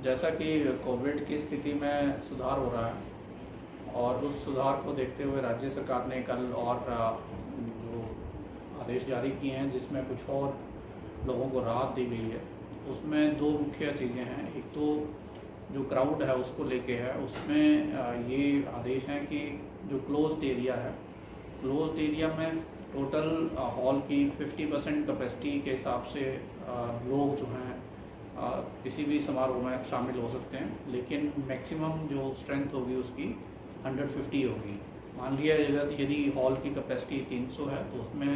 जैसा कि कोविड की स्थिति में सुधार हो रहा है और उस सुधार को देखते हुए राज्य सरकार ने कल और जो आदेश जारी किए हैं जिसमें कुछ और लोगों को राहत दी गई है, उसमें दो मुख्य चीज़ें हैं। एक तो जो क्राउड है उसको लेके है, उसमें ये आदेश हैं कि जो क्लोज्ड एरिया है, क्लोज्ड एरिया में टोटल हॉल की 50% कैपेसिटी के हिसाब से लोग जो हैं किसी भी समारोह में शामिल हो सकते हैं, लेकिन मैक्सिमम जो स्ट्रेंथ होगी उसकी 150 होगी। मान लिया यदि हॉल की कैपेसिटी 300 है तो उसमें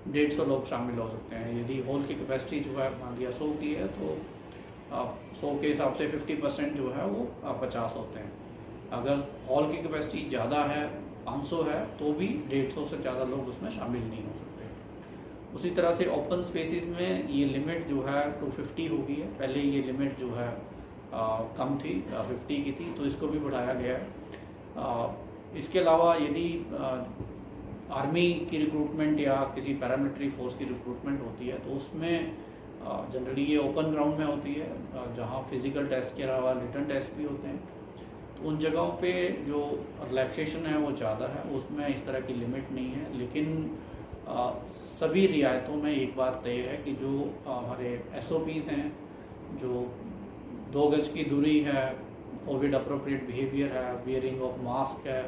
150 लोग शामिल हो सकते हैं। यदि हॉल की कैपेसिटी जो है मान लिया 100 की है तो 100 के हिसाब से 50% जो है वो 50 होते हैं। अगर हॉल की कैपेसिटी ज़्यादा है, 500 है, तो भी 150 से ज़्यादा लोग उसमें शामिल नहीं हो सकते। उसी तरह से ओपन स्पेसिस में ये लिमिट जो है 250 हो गई है। पहले ये लिमिट जो है कम थी, 50 की थी, तो इसको भी बढ़ाया गया है। इसके अलावा यदि आर्मी की रिक्रूटमेंट या किसी पैरामिलिट्री फोर्स की रिक्रूटमेंट होती है तो उसमें जनरली ये ओपन ग्राउंड में होती है, जहाँ फिज़िकल टेस्ट के अलावा रिटन टेस्ट भी होते हैं। तो उन जगहों पे जो रिलैक्सेशन है वो ज़्यादा है, उसमें इस तरह की लिमिट नहीं है। लेकिन सभी रियायतों में एक बात तय है कि जो हमारे SOPs हैं, जो 2 गज की दूरी है, कोविड अप्रोप्रिएट बिहेवियर है, वियरिंग ऑफ मास्क है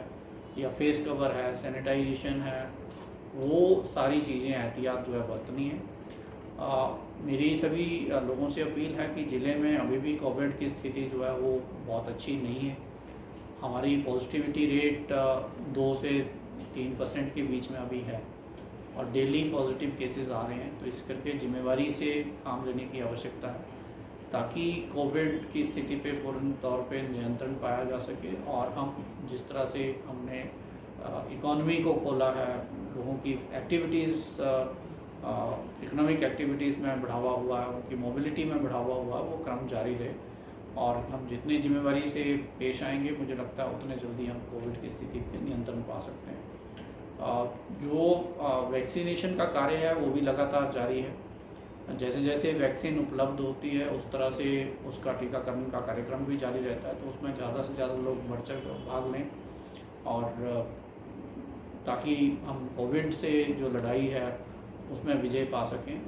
या फेस कवर है, सैनिटाइजेशन है, वो सारी चीज़ें एहतियात जो है बरतनी है। मेरी सभी लोगों से अपील है कि ज़िले में अभी भी कोविड की स्थिति जो है वो बहुत अच्छी नहीं है। हमारी पॉजिटिविटी रेट 2 से 3% के बीच में अभी है और डेली पॉजिटिव केसेस आ रहे हैं, तो इस करके जिम्मेवारी से काम लेने की आवश्यकता है ताकि कोविड की स्थिति पे पूर्ण तौर पे नियंत्रण पाया जा सके। और हम जिस तरह से हमने इकॉनमी को खोला है, लोगों की एक्टिविटीज़, इकोनॉमिक एक्टिविटीज़ में बढ़ावा हुआ है, उनकी मोबिलिटी में बढ़ावा हुआ है, वो क्रम जारी रहे और हम जितनी जिम्मेवारी से पेश आएंगे, मुझे लगता है उतने जल्दी हम कोविड की स्थिति पे नियंत्रण पा सकते हैं। जो वैक्सीनेशन का कार्य है वो भी लगातार जारी है। जैसे जैसे वैक्सीन उपलब्ध होती है उस तरह से उसका टीकाकरण का कार्यक्रम भी जारी रहता है, तो उसमें ज़्यादा से ज़्यादा लोग बढ़ चढ़ कर भाग लें और ताकि हम कोविड से जो लड़ाई है उसमें विजय पा सकें।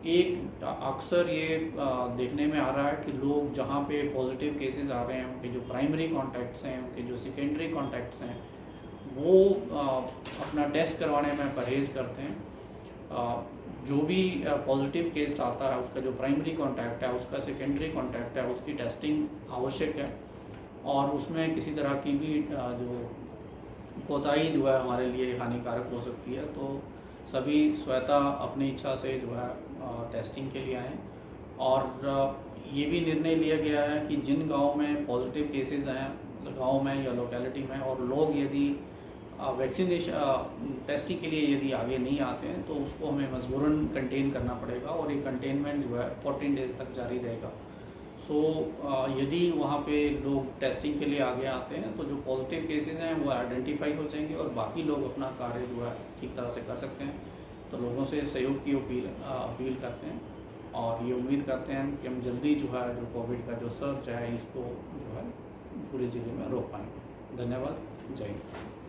एक अक्सर ये देखने में आ रहा है कि लोग जहाँ पे पॉजिटिव केसेस आ रहे हैं, उनके जो प्राइमरी कॉन्टैक्ट्स हैं, उनके जो सेकेंडरी कॉन्टैक्ट्स हैं, वो अपना टेस्ट करवाने में परहेज़ करते हैं। जो भी पॉजिटिव केस आता है उसका जो प्राइमरी कॉन्टैक्ट है, उसका सेकेंडरी कॉन्टैक्ट है, उसकी टेस्टिंग आवश्यक है और उसमें किसी तरह की भी जो कोताही जो है हमारे लिए हानिकारक हो सकती है। तो सभी स्वतः अपनी इच्छा से जो है टेस्टिंग के लिए आएँ। और ये भी निर्णय लिया गया है कि जिन गाँव में पॉजिटिव केसेस हैं, गाँव में या लोकेलिटी में, और लोग यदि वैक्सीनेशन टेस्टिंग के लिए यदि आगे नहीं आते हैं तो उसको हमें मजबूरन कंटेन करना पड़ेगा और ये कंटेनमेंट जो है 14 डेज़ तक जारी रहेगा। सो यदि वहाँ पे लोग टेस्टिंग के लिए आगे आते हैं तो जो पॉजिटिव केसेस हैं वो आइडेंटिफाई हो जाएंगे और बाकी लोग अपना कार्य जो है ठीक तरह से कर सकते हैं। तो लोगों से सहयोग की अपील करते हैं और ये उम्मीद करते हैं कि हम जल्दी जो है जो कोविड का जो सर्च है इसको जो है पूरे ज़िले में रोक पाएंगे। धन्यवाद। जय हिंद।